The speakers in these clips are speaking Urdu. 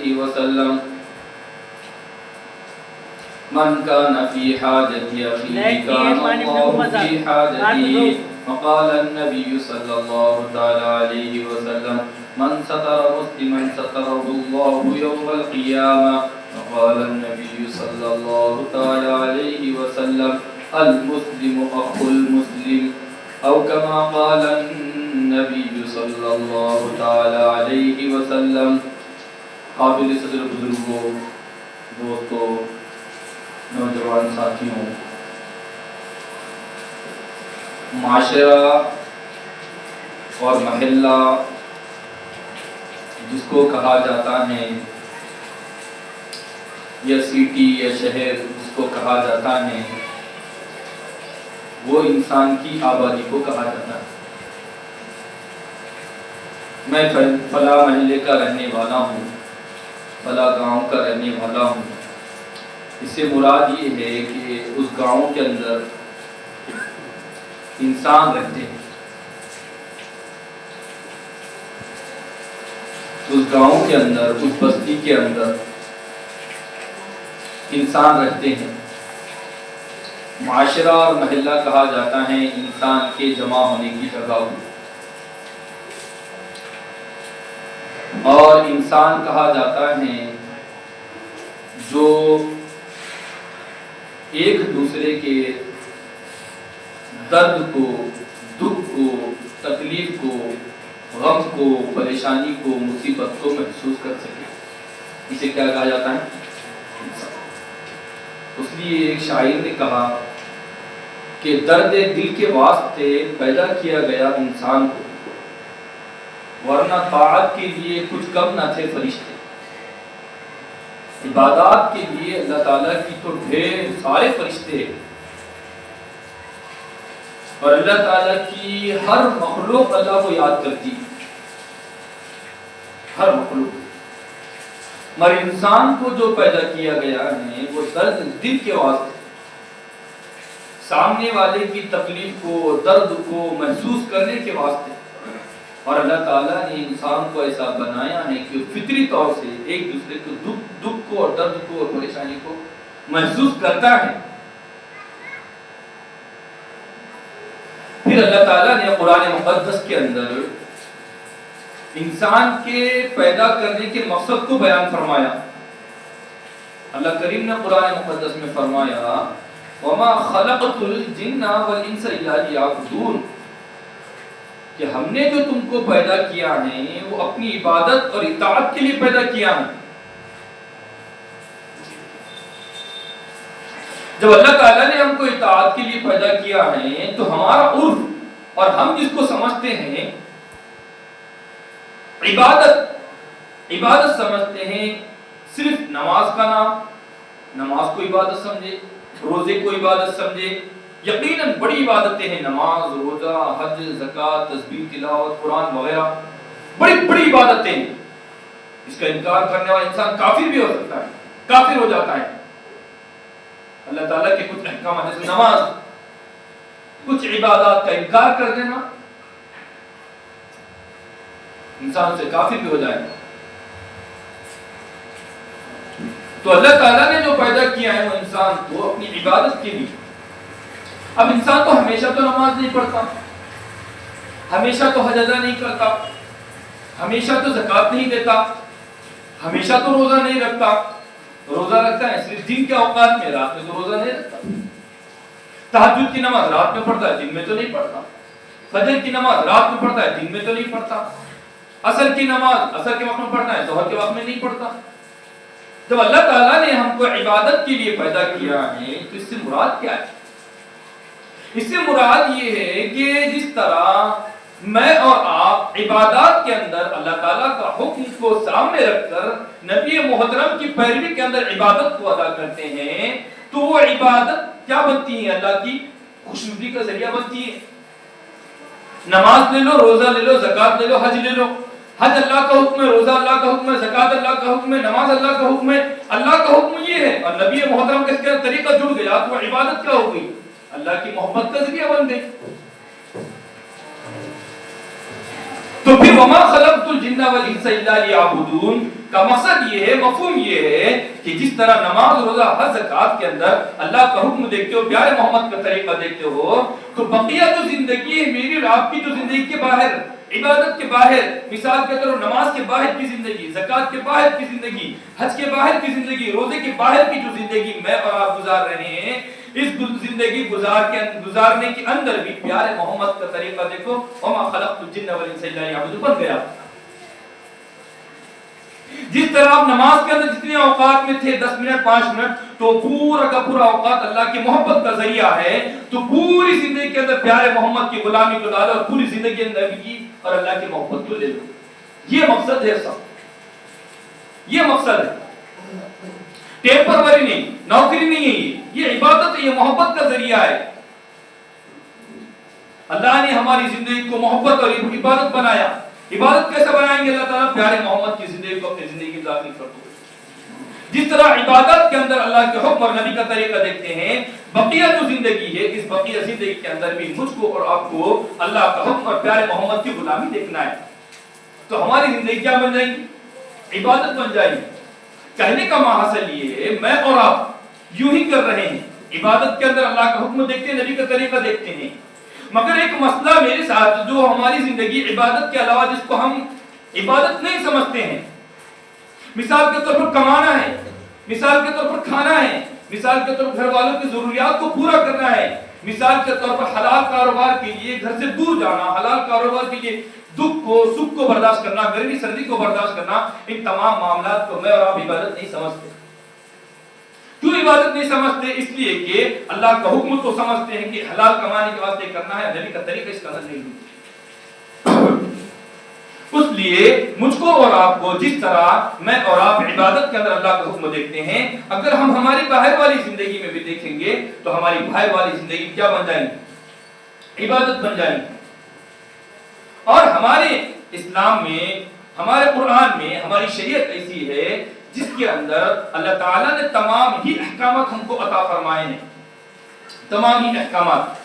علیہ وسلم من کان فی حاجت اخیہ کان اللہ فی حاجتی وقال النبی صلی اللہ تعالی علیہ وسلم من ستر مسلما ستره اللہ یوم القیامہ وقال النبی صلی اللہ تعالی علیہ وسلم المسلم اخو المسلم او کما قال النبی صلی اللہ تعالی علیہ وسلم۔ قابل صدر بزرگوں، دوستوں، نوجوان ساتھیوں، معاشرہ اور محلہ جس کو کہا جاتا ہے، یا سٹی یا شہر جس کو کہا جاتا ہے، وہ انسان کی آبادی کو کہا جاتا ہے۔ میں فلاں محلے کا رہنے والا ہوں، فلاں گاؤں کا رہنے والا ہوں، اس سے مراد یہ ہے کہ اس گاؤں کے اندر انسان رہتے ہیں، اس گاؤں کے اندر، اس بستی کے اندر انسان رہتے ہیں۔ معاشرہ اور محلہ کہا جاتا ہے انسان کے جمع ہونے کی جگہ کو، اور انسان کہا جاتا ہے جو ایک دوسرے کے درد کو، دکھ کو، تکلیف کو، غم کو، پریشانی کو، مصیبت کو محسوس کر سکے، اسے کیا کہا جاتا ہے؟ اس لیے ایک شاعر نے کہا کہ درد دل کے واسطے پیدا کیا گیا انسان کو، ورنہ طاعت کے لیے کچھ کم نہ تھے فرشتے۔ عبادات کے لیے اللہ تعالیٰ کی تو ڈھیر سارے فرشتے ہیں، اور اللہ تعالیٰ کی ہر مخلوق اللہ کو یاد کرتی ہے، ہر مخلوق۔ مگر انسان کو جو پیدا کیا گیا ہے وہ درد دل کے واسطے، سامنے والے کی تکلیف کو، درد کو محسوس کرنے کے واسطے، اور اللہ تعالیٰ نے انسان کو ایسا بنایا ہے کہ فطری طور سے ایک دوسرے کو دکھ کو اور درد کو اور پریشانی کو محسوس کرتا ہے۔ پھر اللہ تعالیٰ نے قرآن مقدس کے اندر انسان کے پیدا کرنے کے مقصد کو بیان فرمایا۔ اللہ کریم نے قرآن مقدس میں فرمایا وَمَا خَلَقْتُ الْجِنَّ وَالْإِنسَ إِلَّا لِيَعْبُدُونِ، کہ ہم نے جو تم کو پیدا کیا ہے وہ اپنی عبادت اور اطاعت کے لیے پیدا کیا ہے۔ جب اللہ تعالیٰ نے ہم کو اطاعت کے لیے پیدا کیا ہے تو ہمارا عرف اور ہم جس کو سمجھتے ہیں عبادت سمجھتے ہیں صرف نماز کا نام، نماز کو عبادت سمجھے، روزے کو عبادت سمجھے۔ یقیناً بڑی عبادتیں ہیں، نماز، روزہ، حج، زکوٰۃ، تسبیح، تلاوت، قرآن وغیرہ، بڑی بڑی عبادتیں ہیں۔ اس کا انکار کرنے والا انسان کافر بھی ہو سکتا ہے، کافر ہو جاتا ہے۔ اللہ تعالیٰ کے کچھ احکامات جیسے نماز، کچھ عبادات کا انکار کر دینا انسان سے کافر بھی ہو جائے۔ تو اللہ تعالیٰ نے جو پیدا کیا ہے وہ انسان کو اپنی عبادت کے لیے۔ اب انسان تو ہمیشہ تو نماز نہیں پڑھتا، ہمیشہ تو حج ادا نہیں کرتا، ہمیشہ تو زکوٰۃ نہیں دیتا، ہمیشہ تو روزہ نہیں رکھتا۔ روزہ رکھتا ہے صرف دن کے اوقات میں، رات میں تو روزہ نہیں رکھتا۔ تہجد کی نماز رات میں پڑھتا ہے، دن میں تو نہیں پڑھتا۔ فجر کی نماز رات میں پڑھتا ہے، دن میں تو نہیں پڑھتا۔ عصر کی نماز عصر کے وقت میں پڑھتا ہے، ظہر کے وقت میں نہیں پڑھتا۔ جب اللہ تعالیٰ نے ہم کو عبادت کے لیے پیدا کیا ہے تو اس سے مراد کیا ہے؟ اس سے مراد یہ ہے کہ جس طرح میں اور آپ عبادات کے اندر اللہ تعالیٰ کا حکم کو سامنے رکھ کر نبی محترم کی پیروی کے اندر عبادت کو ادا کرتے ہیں تو وہ عبادت کیا بنتی ہے؟ اللہ کی خوشنودی کا ذریعہ بنتی ہے۔ نماز لے لو، روزہ لے لو، زکوٰۃ لے لو، حج لے لو۔ حج اللہ کا حکم ہے، روزہ اللہ کا حکم ہے، زکوٰۃ اللہ کا حکم ہے، نماز اللہ کا حکم ہے۔ اللہ کا حکم یہ ہے اور نبی محترم کا اس کا طریقہ جڑ گیا تو وہ عبادت کیا ہو گئی؟ اللہ کی محبت کا ذریعہ بن گئی۔ تو پھر وما خلقت الجن والانس الا لیعبدون کا مقصد یہ ہے، مفہوم یہ ہے کہ جس طرح نماز، روزہ، حج، زکات کے اندر اللہ کا حکم دیکھتے ہو، پیارے محمد کا طریقہ دیکھتے ہو، تو بقیہ جو زندگی ہے میری اور آپ کی جو زندگی کے باہر، عبادت کے باہر، مثال کے طور پر نماز کے باہر کی زندگی، زکات کے باہر کی زندگی، حج کے باہر کی زندگی، روزے کے باہر کی جو زندگی میں اور آپ گزار رہے ہیں، اس زندگی گزارنے کے اندر بھی پیارے محمد کا طریقہ دیکھو، وما خلقت الجن والانس الا لیعبدون بن گیا۔ جس طرح آپ نماز کے اندر جتنے اوقات میں تھے 10 منٹ 5 منٹ، تو پورا کا پورا اوقات اللہ کی محبت کا ذریعہ ہے، تو پوری زندگی کے اندر پیارے محمد کی غلامی کو ڈالو اور پوری زندگی اندر کی اور اللہ کی محبت کو لے لو۔ یہ مقصد ہے سب، یہ مقصد ہے، ٹیمپروری نہیں، نوکری نہیں ہے، یہ عبادت ہے، یہ محبت کا ذریعہ ہے۔ اللہ نے ہماری زندگی کو محبت اور عبادت بنایا۔ عبادت کیسے بنائیں گے اللہ تعالیٰ؟ پیارے محمد کی زندگی کو اپنی زندگی میں داخل کر دو۔ جس طرح عبادت کے اندر اللہ کے حکم اور نبی کا طریقہ دیکھتے ہیں، بقیہ جو زندگی ہے، اس بقیہ زندگی کے اندر بھی مجھ کو اور آپ کو اللہ کا حکم اور پیارے محمد کی غلامی دیکھنا ہے۔ تو ہماری زندگی کیا بن جائے گی؟ عبادت بن جائے گی۔ کہنے کا محاصل یہ ہے، میں اور آپ یوں ہی کر رہے ہیں، عبادت کے اندر اللہ کا حکم دیکھتے ہیں، نبی کا طریقہ دیکھتے ہیں، مگر ایک مسئلہ میرے ساتھ جو ہماری زندگی عبادت کے علاوہ جس کو ہم عبادت نہیں سمجھتے ہیں، مثال کے طور پر کمانا ہے، مثال کے طور پر کھانا ہے، مثال کے طور پر گھر والوں کی ضروریات کو پورا کرنا ہے، مثال کے طور پر حلال کاروبار کے لیے گھر سے دور جانا، حلال کاروبار کے لیے دکھ کو سکھ کو برداشت کرنا، گرمی سردی کو برداشت کرنا، ان تمام معاملات کو میں اور آپ عبادت نہیں سمجھتے۔ کیوں عبادت نہیں سمجھتے؟ اس لیے کہ اللہ کا حکم تو سمجھتے ہیں کہ حلال کمانے کے واسطے کرنا ہے، نبی کا طریقہ اس کا نہیں ہے۔ اس لیے مجھ کو اور آپ کو جس طرح میں اور آپ عبادت کے اندر اللہ کا حکم دیکھتے ہیں، اگر ہم ہماری باہر والی زندگی میں بھی دیکھیں گے تو ہماری باہر والی زندگی کیا بن جائیں گی؟ عبادت بن جائیں گی۔ اور ہمارے اسلام میں، ہمارے قرآن میں ہماری شریعت ایسی ہے جس کے اندر اللہ تعالیٰ نے تمام ہی احکامات ہم کو عطا فرمائے ہیں، تمام ہی احکامات۔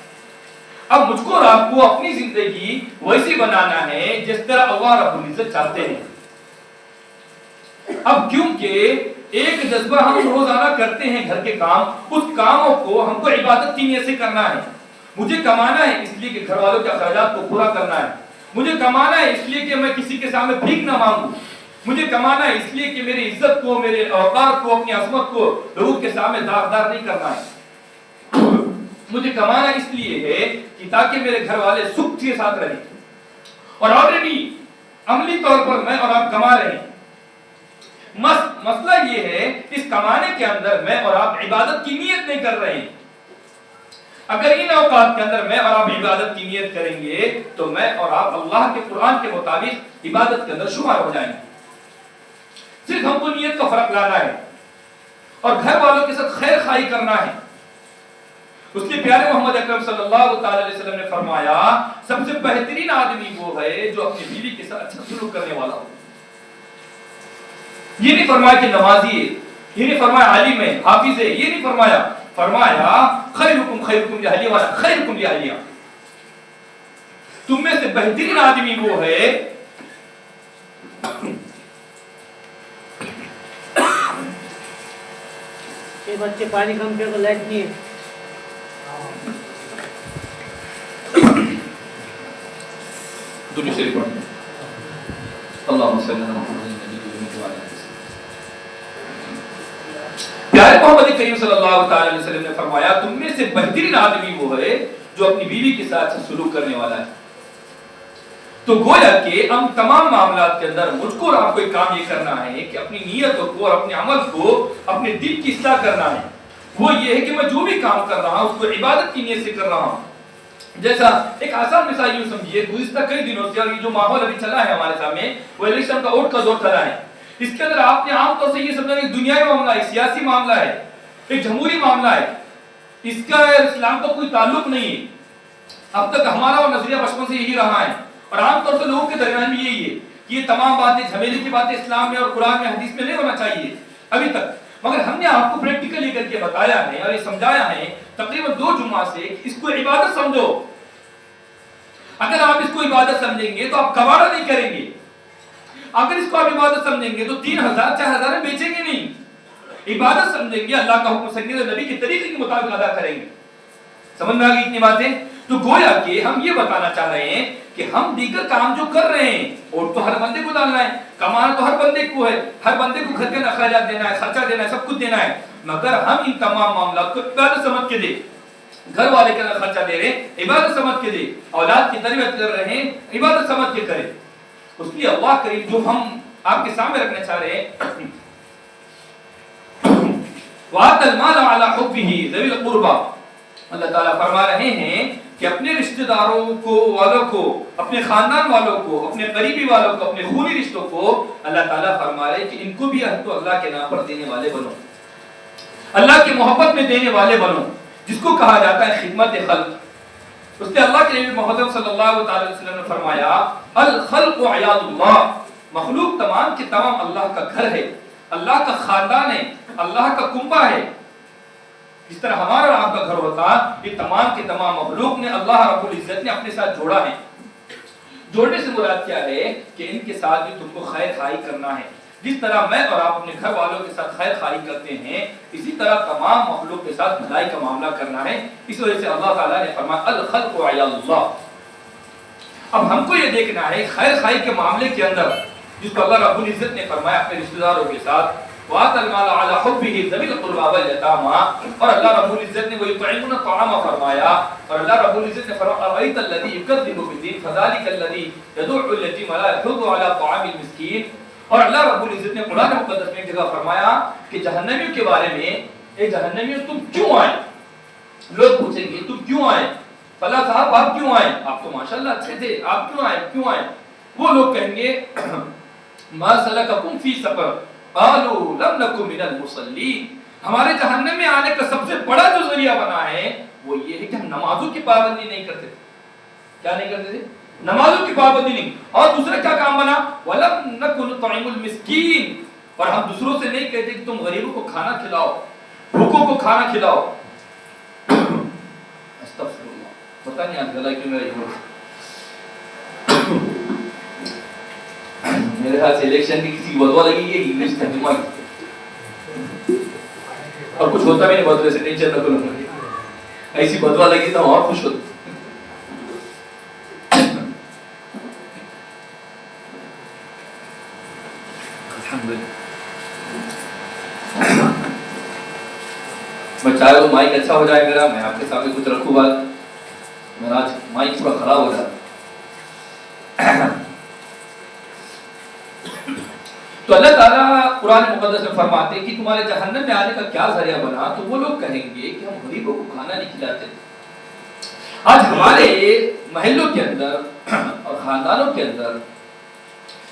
اب مجھ کو اور آپ کو اپنی زندگی ویسی بنانا ہے جس طرح اللہ رب العزت چاہتے ہیں۔ اب کیونکہ ایک جذبہ ہم روزانہ کرتے ہیں گھر کے کام، اس کاموں کو ہم کو عبادت کی نیت سے کرنا ہے۔ مجھے کمانا ہے اس لیے کہ گھر والوں کے اخراجات کو پورا کرنا ہے، مجھے کمانا ہے اس لیے کہ میں کسی کے سامنے بھیک نہ مانگوں، مجھے کمانا ہے اس لیے کہ میری عزت کو، میرے اوقار کو، اپنی عظمت کو لوگوں کے سامنے داغدار نہیں کرنا ہے، مجھے کمانا اس لیے ہے کہ تاکہ میرے گھر والے سکھ کے ساتھ رہیں، اور آلریڈی عملی طور پر میں اور آپ کما رہے ہیں۔ مسئلہ یہ ہے اس کمانے کے اندر میں اور آپ عبادت کی نیت نہیں کر رہے ہیں۔ اگر ان اوقات کے اندر میں اور آپ عبادت کی نیت کریں گے تو میں اور آپ اللہ کے قرآن کے مطابق عبادت کے اندر شمار ہو جائیں گے۔ صرف ہم کو نیت کا فرق لانا ہے اور گھر والوں کے ساتھ خیر خواہی کرنا ہے۔ اس لیے پیارے محمد اکرم صلی اللہ تعالی علیہ وسلم نے فرمایا سب سے بہترین آدمی وہ ہے جو اپنی بیوی کے ساتھ اچھا سلوک کرنے والا ہو۔ یہ نہیں فرمایا کہ نمازی ہے، یہ نہیں فرمایا عالم ہے، حافظ ہے، یہ نہیں فرمایا، فرمایا خیرکم خیرکم لأہلہ والا خیرکم لأہلہ، تم میں سے بہترین آدمی وہ ہے یہ بچے پانی کم پہ تو لائٹ نہیں ہے۔ درود شریف پڑھیں۔ اللہم صلی اللہ علیہ وسلم۔ پیارے محمد کریم صلی اللہ تعالی علیہ وسلم نے فرمایا تم میں سے بہترین آدمی وہ ہے جو اپنی بیوی کے ساتھ سلوک کرنے والا ہے۔ تو گویا کہ ہم تمام معاملات کے اندر مجھ کو اور آپ کو ایک کام یہ کرنا ہے کہ اپنی نیتوں کو اور اپنے عمل کو، اپنے دل کی اصلاح کرنا ہے۔ وہ یہ ہے کہ میں جو بھی کام کر رہا ہوں اس کو عبادت کی نیت سے کر رہا ہوں۔ جیسا ایک آسان مثال یوں سمجھیے، گزشتہ کئی دنوں سے یہ جو ماحول ابھی چلا ہے ہمارے سامنے وہ الیکشن کا ووٹ کا دور چلا ہے۔ اس کے اندر آپ نے عام طور سے یہ سمجھا کہ دنیاوی معاملہ ہے، سیاسی معاملہ ہے، ایک جمہوری معاملہ ہے، اس کا اسلام کا کوئی تعلق نہیں ہے۔ اب تک ہمارا اور نظریہ بچپن سے یہی رہا ہے اور عام طور سے لوگوں کے درمیان بھی یہی ہے کہ یہ تمام باتیں جھمیلے کی باتیں اسلام میں اور قرآن میں حدیث میں نہیں ہونا چاہیے ابھی تک، مگر ہم نے آپ کو پریکٹیکل لے کر کے بتایا ہے اور یہ سمجھایا ہے تقریباً 2 جمعہ سے اس کو عبادت سمجھو۔ اگر آپ اس کو عبادت سمجھیں گے تو آپ کباڑہ نہیں کریں گے، اگر اس کو آپ عبادت سمجھیں گے تو 3000 4000 میں بیچیں گے نہیں، عبادت سمجھیں گے اللہ کا حکم سمجھیں گے تو نبی کے طریقے کے مطابق ادا کریں گے۔ سمجھ میں آ گئی اتنی باتیں؟ تو گویا کہ ہم یہ بتانا چاہ رہے ہیں کہ ہم دیگر کام جو کر رہے ہیں اور تو ہر بندے کو ڈالنا ہے، کمانا تو ہر بندے کو ہے، ہر بندے کو گھر کے اخراجات دینا ہے، خرچہ دینا ہے، سب کچھ دینا ہے، مگر ہم ان تمام معاملات کو عبادت سمجھ کے دیں، گھر والے کے اندر خرچہ دے رہے ہیں عبادت سمجھ کے دیں، اولاد کی تربیت کر رہے ہیں عبادت سمجھ کے کریں۔ اس لیے اللہ کریم جو ہم آپ کے سامنے رکھنا چاہ رہے ہیں وَآتَ الْمَالَ عَلَى حُبِّهِ ذَوِي الْقُرْبَى، اللہ تعالیٰ فرما رہے ہیں کہ اپنے رشتہ داروں کو والوں کو، اپنے خاندان والوں کو، اپنے قریبی والوں کو، اپنے خونی رشتوں کو اللہ تعالیٰ فرما رہے ہیں کہ ان کو بھی تو اللہ کے نام پر دینے والے بنو، اللہ کی محبت میں دینے والے بنو، جس کو کہا جاتا ہے خدمت خلق۔ اس نے اللہ کے نبی محمد صلی اللہ علیہ وسلم نے فرمایا الخلق عیال اللہ، مخلوق تمام کے تمام اللہ کا گھر ہے، اللہ کا خاندان ہے، اللہ کا کنبہ ہے۔ جس طرح ہمارا اور آپ کا گھر ہوتا، یہ تمام کے تمام مخلوق نے اللہ رب العزت نے اپنے ساتھ جوڑا ہے۔ جوڑنے سے مراد کیا ہے کہ ان کے ساتھ بھی تم کو خیر خواہی کرنا ہے، جس طرح میں اور آپ اپنے گھر والوں کے ساتھ خیر خواہی کرتے ہیں، اسی طرح تمام مخلوق کے ساتھ بھلائی کا معاملہ کرنا ہے۔ اس وجہ سے اللہ تعالیٰ نے فرمایا الخلق عیال اللہ۔ اب ہم کو یہ دیکھنا ہے خیر خواہی کے معاملے کے اندر، جس کو اللہ رب العزت نے فرمایا اپنے رشتہ داروں کے ساتھ وَآتَ الْمَالَ عَلَى حُبِّهِ ذَوِي الْقُرْبَى وَالْيَتَامَى، اور اللہ رب العزت نے وَيُطْعِمُونَ الطَّعَامَ فرمایا، اور اللہ رب العزت نے فرمایا أَرَأَيْتَ الَّذِي يُكَذِّبُ بِالدِّينِ فَذَلِكَ الَّذِي يَدُعُّ الْيَتِيمَ وَلَا يَحُضُّ عَلَى طَعَامِ الْمِسْكِينِ۔ اور اللہ رب العزت نے قرآن مقدس میں ایک جگہ فرمایا کہ جہنمیوں کے بارے میں، اے جہنمیوں تم کیوں آئے؟ لوگ پوچھیں گے تم کیوں آئے؟ فلاں صاحب آپ کیوں آئے؟ آپ تو ماشاءاللہ اچھے تھے، آپ کیوں آئے؟ کیوں آئے؟ وہ لوگ کہیں گے مَا سَلَكَكُمْ فِي سَقَرَ قَالُوا لَمْ نَكُ مِنَ الْمُصَلِّينَ۔ ہمارے جہنم میں آنے کا سب سے بڑا جو ذریعہ بنا ہے وہ یہ ہے کہ ہم نمازوں کی پابندی نہیں کرتے تھے۔ کیا نہیں کرتے تھے؟ نمازوں کی پابندی نہیں۔ اور دوسرا کیا کام بنا؟ وَلَمْ نَكُ نُطْعِمُ الْمِسْكِينَ، اور ہم دوسروں سے نہیں کہتے کہ تم غریبوں کو کھانا کھلاؤ، بھوکوں کو کھانا کھلاؤ۔ استغفر اللہ، پتہ نہیں آج گلا کیوں میرا یہ ہو۔ میرے خیال سے الیکشن کی کسی بدوا لگی ہے انگلش ترجمہ کی، اور کچھ ہوتا بھی نہیں بدوے سے، ٹینشن نہ کرو، ایسی بدوا لگی تو اور خوش ہوتا۔ میں چاہے وہ مائک اچھا ہو جائے میرا، میں آپ کے سامنے کچھ رکھوں بات، میرا آج مائک تھوڑا خراب ہو جاتا۔ تو اللہ تعالیٰ قرآن مقدس میں فرماتے ہیں کہ تمہارے جہنم میں آنے کا کیا ذریعہ بنا؟ تو وہ لوگ کہیں گے کہ ہم غریبوں کو کھانا نہیں کھلاتے تھے۔ آج ہمارے محلوں کے اندر اور خاندانوں کے اندر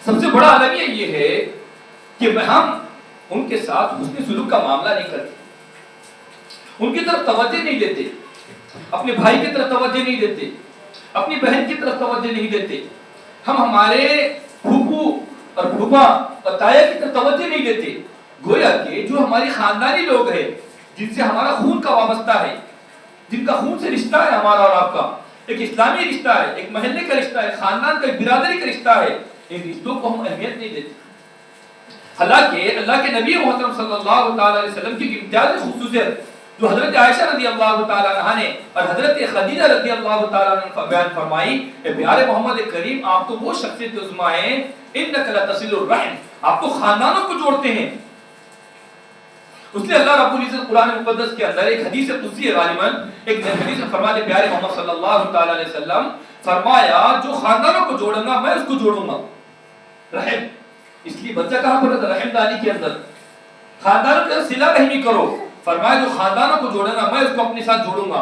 سب سے بڑا المیہ یہ ہے کہ ہم ان کے ساتھ حسن سلوک کا معاملہ نہیں کرتے، ان کی طرف توجہ نہیں دیتے، اپنے بھائی کی طرف توجہ نہیں دیتے، اپنی بہن کی طرف توجہ نہیں دیتے، ہم ہمارے پھوپھو اور پھوپھا اور تایا کی طرف توجہ نہیں دیتے۔ گویا کہ جو ہماری خاندانی لوگ ہیں، جن سے ہمارا خون کا وابستہ ہے، جن کا خون سے رشتہ ہے ہمارا اور آپ کا، ایک اسلامی رشتہ ہے، ایک محلے کا رشتہ ہے، خاندان کا، ایک برادری کا رشتہ ہے، ان رشتوں کو ہم اہمیت نہیں دیتے۔ حالانکہ اللہ کے نبی محترم صلی اللہ علیہ وسلم کی امتیازی خصوصیت جو حضرت عائشہ رضی اللہ تعالیٰ عنہ نے اور حضرت خدیجہ رضی اللہ تعالیٰ عنہ نے بیان فرمائی کہ پیارے محمد کریم آپ تو وہ شخصیت عظمیٰ ہیں انک لتصل الرحم، آپ تو خاندانوں کو جوڑتے ہیں۔ اس نے اللہ رب العزت قرآن مقدس کے اندر ایک حدیث قدسی ہے، غالباً ایک حدیث میں فرماتے پیارے محمد صلی اللہ تعالیٰ علیہ وسلم فرمایا جو خاندانوں کو جوڑوں گا میں اس کو جوڑوں گا۔ رحم، اس لیے بچہ کہاں پر رہتا؟ رحم داری کے اندر، خاندانوں کے صلہ رحمی کرو۔ فرمایا جو خاندانوں کو جوڑے گا میں اس کو اپنے ساتھ جوڑوں گا۔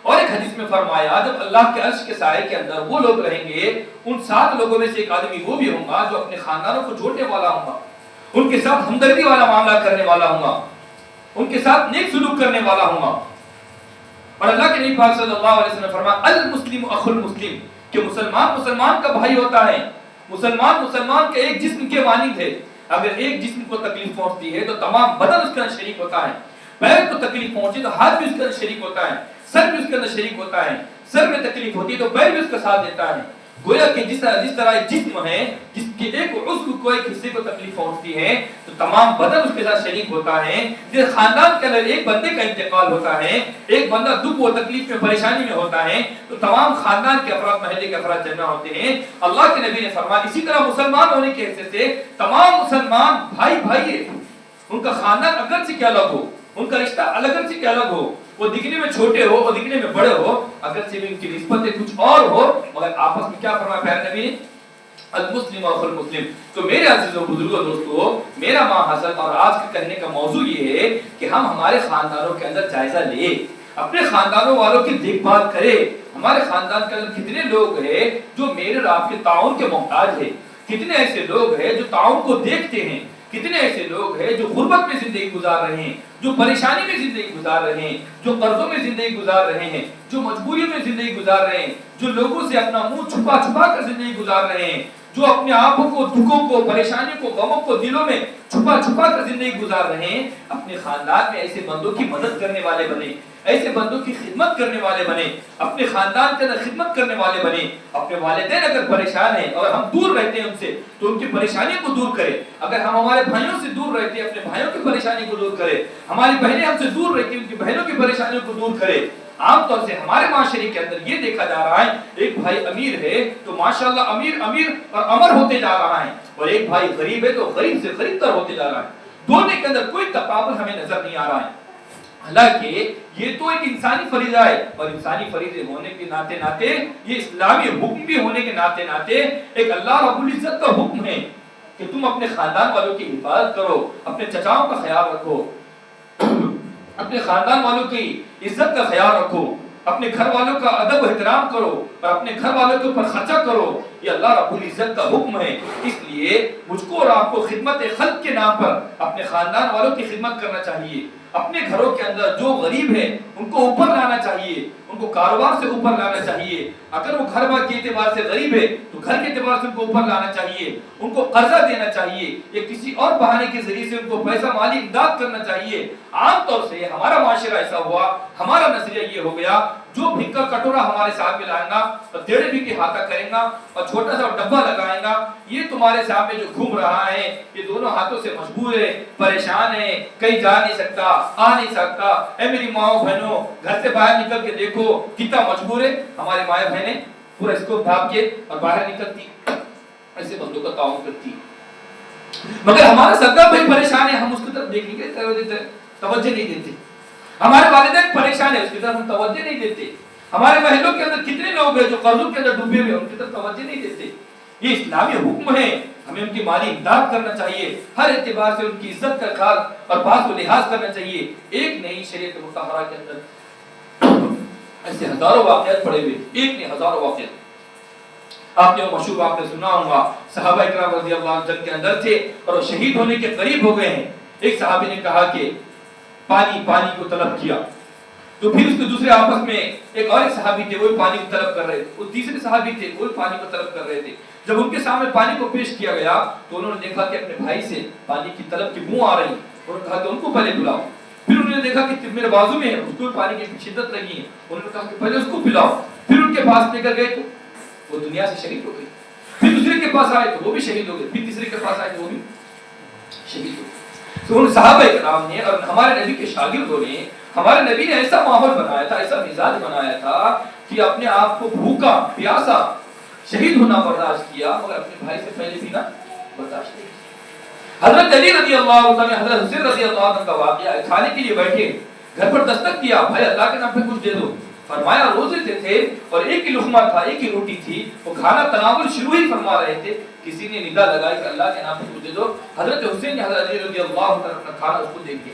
اور ایک حدیث میں فرمایا جب اللہ کے عرش کے سائے کے اندر وہ لوگ رہیں گے، ان 7 لوگوں میں سے ایک آدمی وہ بھی ہوں گا جو اپنے خاندانوں کو جوڑنے والا ہوں گا، ان کے ساتھ ہمدردی والا معاملہ کرنے والا ہوں گا، ان کے ساتھ نیک سلوک کرنے والا ہوں گا۔ اور اللہ کے نبی پاک صلی اللہ علیہ وسلم نے فرمایا المسلم اخو المسلم، کہ مسلمان مسلمان کا بھائی ہوتا ہے، مسلمان مسلمان کے ایک جسم کے مانند ہے۔ اگر ایک جسم کو تکلیف پہنچتی ہے تو تمام بدن اس کے اندر شریک ہوتا ہے، پیر کو تکلیف پہنچی تو ہاتھ بھی اس کے اندر شریک ہوتا ہے، سر بھی اس کے اندر شریک ہوتا ہے۔ سر میں تکلیف ہوتی ہے تو پیر بھی اس کا ساتھ دیتا ہے. گویا کہ جس طرح ایک جسم ہے جس کے ایک عضو کو ایک حصے کو تکلیف پہنچتی ہے تو تمام بدن اس کے ساتھ شریک ہوتا ہے. جس خاندان کے اندر ایک بندے کا انتقال ہوتا ہے, ایک بندہ دکھ و تکلیف میں پریشانی میں ہوتا ہے تو تمام خاندان کے افراد محلے کے افراد جمع ہوتے ہیں. اللہ کے نبی نے فرمایا اسی طرح مسلمان ہونے کی حیثیت سے تمام مسلمان بھائی بھائی ہیں. ان کا خاندان اگر سے کیا الگ ہو, ان کا رشتہ الگ سے کیا الگ ہو, وہ دکھنے میں چھوٹے ہو اور دکھنے میں بڑے ہو, اگر سے ان کی نسبتیں کچھ اور ہو, مگر آپس میں کیا فرمایا پیارے نبی نے, المسلم اخو المسلم. تو میرے عزیزوں بزرگوں دوستو, میرا ماحصل اور آج کے کہنے کا موضوع یہ ہے کہ ہم ہمارے خاندانوں کے اندر جائزہ لیں, اپنے خاندانوں والوں کی دیکھ بھال کریں. ہمارے خاندان کے اندر کتنے لوگ ہیں جو میرے اور آپ کے تعاون کے محتاج ہیں, کتنے ایسے لوگ ہیں جو تعاون کو دیکھتے ہیں, کتنے ایسے لوگ ہیں جو غربت میں زندگی گزار رہے ہیں, جو پریشانی میں زندگی گزار رہے ہیں, جو قرضوں میں زندگی گزار رہے ہیں, جو مجبوریوں میں زندگی گزار رہے ہیں, جو لوگوں سے اپنا منہ چھپا چھپا کر زندگی گزار رہے ہیں, جو اپنے آپ کو دکھوں کو پریشانیوں کو غموں کو دلوں میں چھپا چھپا کر زندگی گزار رہے ہیں. اپنے خاندان میں ایسے بندوں کی مدد کرنے والے بنے, ایسے بندوں کی خدمت کرنے والے بنے, اپنے خاندان کے اندر خدمت کرنے والے بنے. اپنے والدین اگر پریشان ہیں اور ہم دور رہتے ہیں ان سے تو ان کی پریشانی کو دور کریں. اگر ہم ہمارے بھائیوں سے دور رہتے ہیں اپنے بھائیوں کی پریشانی کو دور کریں. ہماری بہنیں ہم سے دور رہتی ہیں ان کی بہنوں کی پریشانیوں کو دور کریں. عام طور سے ہمارے معاشرے کے اندر یہ دیکھا جا رہا ہے, ایک بھائی امیر ہے تو ماشاءاللہ امیر اور امر ہوتے جا رہا ہے, اور ایک بھائی غریب ہے تو غریب سے غریب تر ہوتے جا رہا ہے. دونوں کے اندر کوئی تقابل ہمیں نظر نہیں آ رہا ہے. حالانکہ یہ تو ایک انسانی فریضہ ہے, اور انسانی فریضے ہونے کے ناطے ناطے یہ اسلامی حکم بھی ہونے کے ناطے ناطے ایک اللہ رب العزت کا حکم ہے کہ تم اپنے خاندان والوں کی حفاظت کرو, اپنے چچاؤں کا خیال رکھو, اپنے خاندان والوں کی عزت کا خیال رکھو, اپنے گھر والوں کا ادب و احترام کرو اور اپنے گھر والوں کے اوپر خرچہ کرو. یہ اللہ رب العزت کا حکم ہے. اس لیے مجھ کو اور آپ کو خدمت خلق کے نام پر اپنے خاندان والوں کی خدمت کرنا چاہیے. اپنے گھروں کے اندر جو غریب ہیں ان کو اوپر لانا چاہیے, ان کو کاروبار سے اوپر لانا چاہیے. اگر وہ گھر بار کے اعتبار سے غریب ہے تو گھر کے اعتبار سے ان کو اوپر لانا چاہیے, ان کو قرضہ دینا چاہیے یا کسی اور بہانے کے ذریعے سے ان کو پیسہ مالی امداد کرنا چاہیے. عام طور سے ہمارا معاشرہ ایسا ہوا, ہمارا نظریہ یہ ہو گیا, جو بھیک کا کٹورا ہمارے سامنے لائے گا اور ڈیڑھ بھی کے ہاتھا کرے گا اور چھوٹا سا ڈبہ لگائے گا, یہ تمہارے سامنے جو گھوم رہا ہے یہ دونوں ہاتھوں سے مجبور ہے, پریشان ہے, کہیں جا نہیں سکتا, آ نہیں سکتا. اے میری ماؤں بہنوں, گھر سے باہر نکل کے دیکھو کتنا مجبور ہے. ہماری مائیں بہنیں پورا اس کو بھاگ کے اور باہر نکلتی, ایسے بندوں کا تعاون کرتی. مگر ہمارا سگا بھائی پریشان ہے, ہم اس کی طرف دیکھنے کے توجہ نہیں دیتے. ہمارے والدین پریشان ہے, اس کی طرف ہم توجہ نہیں دیتے. ہمارے محلوں کے اندر کتنے لوگ ہیں جو قرضوں کے اندر ڈوبے ہوئے, ان کی طرف توجہ نہیں دیتے. یہ اسلامی حکم ہے, ہمیں ان کی مالی امداد کرنا چاہیے, ہر اعتبار سے ان کی عزت کا خیال اور بات کو لحاظ کرنا چاہیے. ایک نئی شریعت مطہرہ کے اندر ایسے ہزاروں واقعات پڑے ہوئے, ایک نہیں ہزاروں واقعات. آپ نے وہ مشہور واقعہ سنا ہوگا, صحابہ اکرام رضی اللہ عنہ جنگ کے اندر تھے اور وہ شہید ہونے کے قریب ہو گئے ہیں. ایک صحابی نے کہا کہ پانی کو طلب کیا, تو پھر اس کے دوسرے آپس میں ایک اور صحابی تھے, وہ پانی کو طلب کر رہے تھے. وہ تیسرے صحابی تھے, وہ پانی کو طلب کر رہے تھے. جب ان کے سامنے پانی کو پیش کیا گیا تو انہوں نے دیکھا کہ اپنے بھائی سے پانی کی طلب کی بو آ رہی, انہوں نے کہا کہ ان کو پہلے پلاؤ. پھر انہوں نے دیکھا کہ میرے بازو میں ہے, اس کو پانی کی شدت لگی ہے, انہوں نے کہا کہ پہلے اس کو پلاؤ. پھر ان کے پاس لے کر گئے تو وہ دنیا سے شہید ہو گئے. پھر دوسرے کے پاس آئے تو وہ بھی شہید ہو گئے. پھر تیسرے کے پاس آئے تو وہ بھی شہید ہو گئے. تو ان صحابہ اکرام نے اور ہمارے نبی کے شاگردوں نے, ہمارے نبی نے ایسا ماحول بنایا تھا, ایسا مزاج بنایا تھا کہ اپنے آپ کو بھوکا پیاسا شہید ہونا برداشت کیا, مگر اپنے بھائی سے پہلے پینا برداشت نہیں. حضرت علی رضی اللہ عنہ نے حضرت حسین رضی اللہ عنہ کا واقعہ ہے, کھانے کے لیے بیٹھے, گھر پر دستک کیا, بھائی اللہ کے نام پہ کچھ دے دو. فرمایا روزے سے تھے اور ایک ہی لقمہ تھا, ایک ہی روٹی تھی, وہ کھانا تناول شروع ہی فرما رہے تھے, کسی نے ندا لگائی کہ اللہ کے نام پہ کچھ دے دو. حضرت حسین نے حضرت علی رضی اللہ عنہ کا کھانا اس کو دے دیا.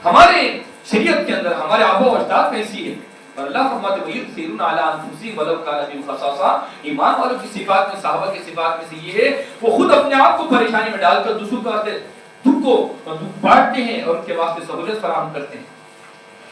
ہمارے شریعت کے اندر ہمارے آبا و اجداد کیسی ہے, اور اللہ فرماتے ہیں یؤثرون علی انفسہم ولو کان بہم خصاصہ. ایمان والوں کی صفات میں, صحابہ کی صفات میں سے یہ ہے وہ خود اپنے آپ کو پریشانی میں ڈال کر دوسروں کا دکھ کو بانٹتے ہیں اور ان کے واسطے سہولت فراہم کرتے ہیں.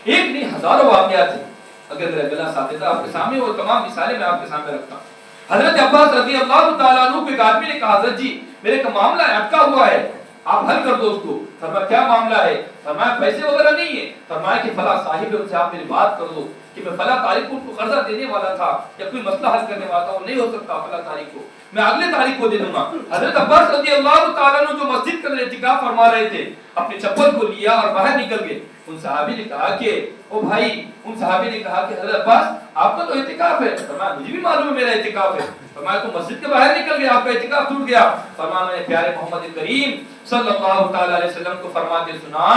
ایک نہیں ہزاروں واقعات ہیں. اگر میرا گلا ساتھ دیتا آپ کے سامنے, وہ تمام مثالیں میں آپ کے سامنے رکھتا ہوں. حضرت عباس رضی اللہ تعالیٰ عنہ کو ایک آدمی نے کہا, حضرت جی میرے ایک معاملہ اٹکا ہوا ہے, آپ حل کر دو اس کو. فرمایا کیا معاملہ ہے؟ فرمایا پیسے وغیرہ نہیں ہے. فرمایا کہ فلاں صاحب ہے, ان سے آپ میری بات کر دو کہ میں فلاں تاریخ کو قرضہ دینے والا تھا یا کوئی مسئلہ حل کرنے والا تھا، وہ نہیں ہو سکتا فلاں تاریخ کو، میں اگلے تاریخ کو دے دوں گا۔ حضرت عباس رضی اللہ تعالیٰ عنہ جو مسجد کے اندر اعتکاف فرما رہے تھے، اپنے چپل کو لیا اور باہر نکل گئے۔ ان صحابی نے کہا کہ او بھائی، ان صحابی نے کہا کہ حضرت عباس آپ کا تو اعتکاف ہے۔ فرمایا مجھے بھی معلوم ہے میرا اعتکاف ہے۔ فرمایا تو مسجد کے باہر نکل گئے، آپ کا اعتکاف ٹوٹ گیا۔ فرمایا میں نے پیارے محمد کریم صلی اللہ تعالی علیہ وسلم کو فرماتے سنا،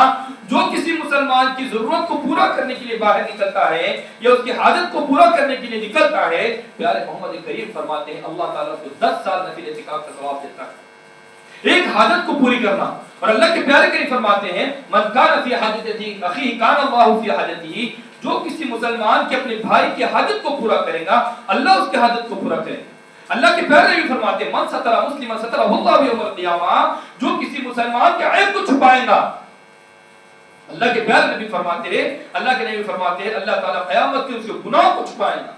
جو کسی مسلمان کی ضرورت کو پورا کرنے کے لیے باہر نکلتا ہے یا اس کی حاجت کو پورا کرنے کے لیے نکلتا ہے، پیارے محمد کریم فرماتے ہیں اللہ تعالیٰ کو 10 سال نفل اعتکاف کا ثواب دیتا ہے، ایک حاجت کو پوری کرنا۔ اور اللہ کے پیارے کریم فرماتے ہیں من کان فی حاجتہ اخیہ کان اللہ فی حاجتہ، جو کسی مسلمان کے اپنے بھائی کی حاجت کو پورا کرے گا اللہ اس کی حاجت کو پورا کرے گا۔ اللہ کے پیارے بھی فرماتے ہیں من ستر مسلما سترہ اللہ یوم القیامہ، جو کسی مسلمان کے عیب کو چھپائے گا، اللہ کے پیارے نبی فرماتے ہیں، اللہ کے نبی فرماتے ہیں اللہ تعالیٰ قیامت کے اس کے گناہوں کو چھپائے گا۔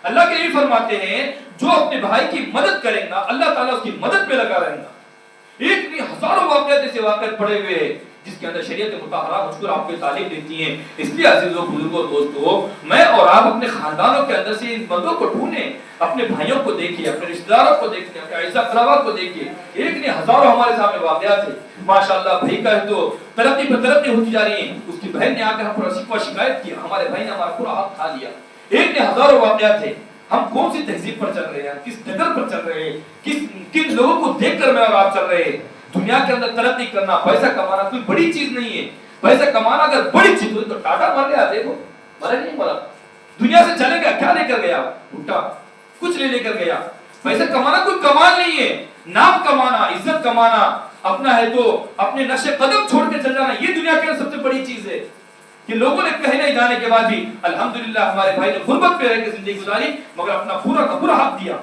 اللہ کے نبی فرماتے ہیں جو اپنے بھائی کی مدد کرے گا اللہ تعالیٰ اس کی مدد پہ لگا رہے گا۔ ایک نہیں ہزاروں واقعات ایسے واقعات پڑے ہوئے ہیں جس کے اندر شریعت مطہرہ مجھ کو آپ کو تعلیم دیتی ہیں۔ اس لیے عزیزوں بزرگوں دوستو، میں اور آپ اپنے خاندانوں کے اندر سے ان بندوں کو ڈھونڈیں، اپنے بھائیوں کو دیکھیں، اپنے رشتہ داروں کو دیکھیں، اپنے اعزا اقربا کو دیکھیں۔ ایک نہیں ہزاروں ہمارے سامنے واقعات ہیں۔ ماشاءاللہ بھائی کا ہے تو ترقی پر ترقی ہوتی جا رہی ہے، اس کی بہن نے آ کر ہم پر شکوہ شکایت کی، ہمارے بھائی نے ہمارا پورا حق کھا لیا۔ ایک نہیں ہزاروں واقعات ہیں۔ ہم کون سی تہذیب پر چل رہے ہیں، کس ڈگر پر چل رہے ہیں، کن لوگوں کو دیکھ کر میں اور آپ چل رہے ہیں۔ دنیا کے اندر ترقی کرنا، پیسہ کمانا کوئی بڑی چیز نہیں ہے۔ پیسہ کمانا اگر بڑی چیز ہوئی تو ٹاٹا مر گیا، دیکھو مرا نہیں مرا، دنیا سے چلے گیا، کیا لے کر گیا؟ اٹھا کچھ نہیں لے کر گیا۔ پیسہ کمانا کوئی کمال نہیں ہے، نام کمانا، عزت کمانا، اپنا ہے تو اپنے نقش قدم چھوڑ کے چل جانا، یہ دنیا کے سب سے بڑی چیز ہے کہ لوگوں نے کہیں نہیں جانے کے بعد بھی الحمدللہ ہمارے بھائی نے غربت پہ رہ کے زندگی گزاری مگر اپنا پورا کا پورا حق دیا،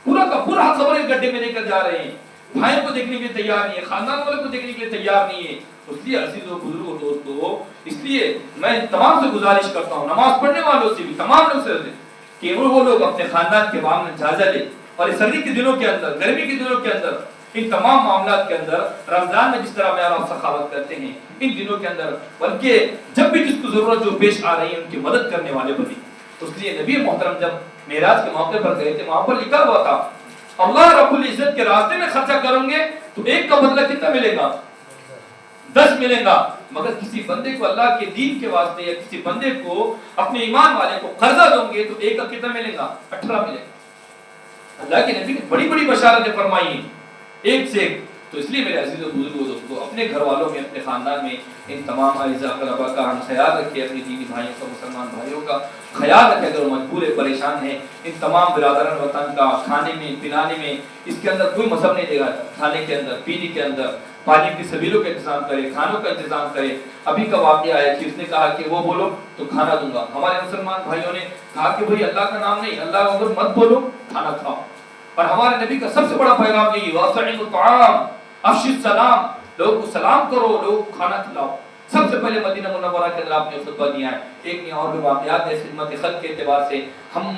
پورا کا پورا حق خبر اس گڈھے میں لے کر جا رہے ہیں۔ بھائیوں کو دیکھنے کے لیے تیار نہیں ہے، خاندان والوں کو دیکھنے کے لیے تیار نہیں ہے۔ اس لیے عزیزوں بزرگوں دوستو، اس لیے میں تمام سے گزارش کرتا ہوں، نماز پڑھنے والوں سے بھی، تمام لوگ سے کہ وہ لوگ اپنے خاندان کے معاملے میں جائزہ لیں اور اس سردی کے دنوں کے اندر، گرمی کے دنوں کے اندر، ان تمام معاملات کے اندر، رمضان میں جس طرح میں آپ سخاوت کرتے ہیں ان دنوں کے اندر، بلکہ جب بھی جس کو ضرورت جو پیش آ رہی ہے ان کی مدد کرنے والے بنیں۔ اس لیے نبی محترم جب معراج کے موقع پر گئے تھے، وہاں پر لکھا ہوا تھا اللہ رب العزت کے راستے میں خرچہ کریں گے تو ایک کا بدلہ کتنا ملے گا؟ 10 ملے گا، مگر کسی بندے کو اللہ کے دین کے واسطے یا کسی بندے کو اپنے ایمان والے کو قرضہ دوں گے تو ایک کا کتنا ملے گا؟ 18 ملے گا۔ اللہ کے نبی نے بڑی بڑی بشارتیں فرمائی ہیں ایک سے ایک۔ تو اس لیے میرے عزیزوں بزرگوں دوستو، اپنے گھر والوں میں، اپنے خاندان میں ان تمام اعزاء اقربا کا ہم خیال رکھیں، اپنے دینی بھائیوں کا، مسلمان بھائیوں کا خیال رکھیں۔ اگر وہ مجبور پریشان ہیں، ان تمام برادران وطن کا کھانے میں، پلانے میں، اس کے اندر کوئی مذہب نہیں دے گا، کھانے کے اندر، پینے کے اندر، پانی کی سبیلوں کا انتظام کرے، کھانوں کا انتظام کرے۔ ابھی کا واقعہ ہے کہ اس نے کہا کہ وہ بولو تو کھانا دوں گا۔ ہمارے مسلمان بھائیوں نے کہا کہ بھئی اللہ کا نام نہیں، اللہ اگر مت بولو کھانا کھاؤ۔ اور ہمارے نبی کا سب سے بڑا پیغام یہی ہے وَأَطْعِمُوا الطَّعَامَ، افشِ السلام، لوگوں کو سلام کرو، لوگوں کو کھانا کھلاؤ۔ سب سے پہلے مدینہ منورہ کے اندر آپ نے خطبہ دیا ہے۔ ایک نہیں اور بھی واقعات ہے خدمت خلق کے اعتبار سے، ہم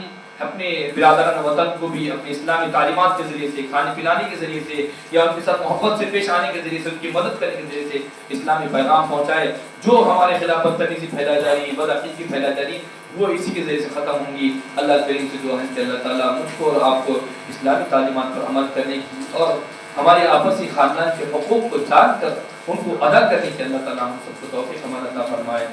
اپنے برادران وطن کو بھی اپنی اسلامی تعلیمات کے ذریعے سے، کھانے پلانے کے ذریعے سے یا ان کے ساتھ محبت سے پیش آنے کے ذریعے سے، ان کی مدد کرنے کے ذریعے سے اسلامی پیغام پہنچائے۔ جو ہمارے خلاف بدتمیزی پھیلا جا رہی ہے، بدعقیدگی پھیلا جا رہی ہے، وہ اسی کے ذریعے سے ختم ہوں گی۔ اللہ کریم سے دعا ہے کہ اللہ تعالیٰ مجھ کو اور آپ کو اسلامی تعلیمات پر عمل کرنے کی اور ہمارے آپسی خاندان کے حقوق کو جان کر ان کو ادا کرنے کی اللہ تعالیٰ ہم سب کو توفیق عطا فرمائے۔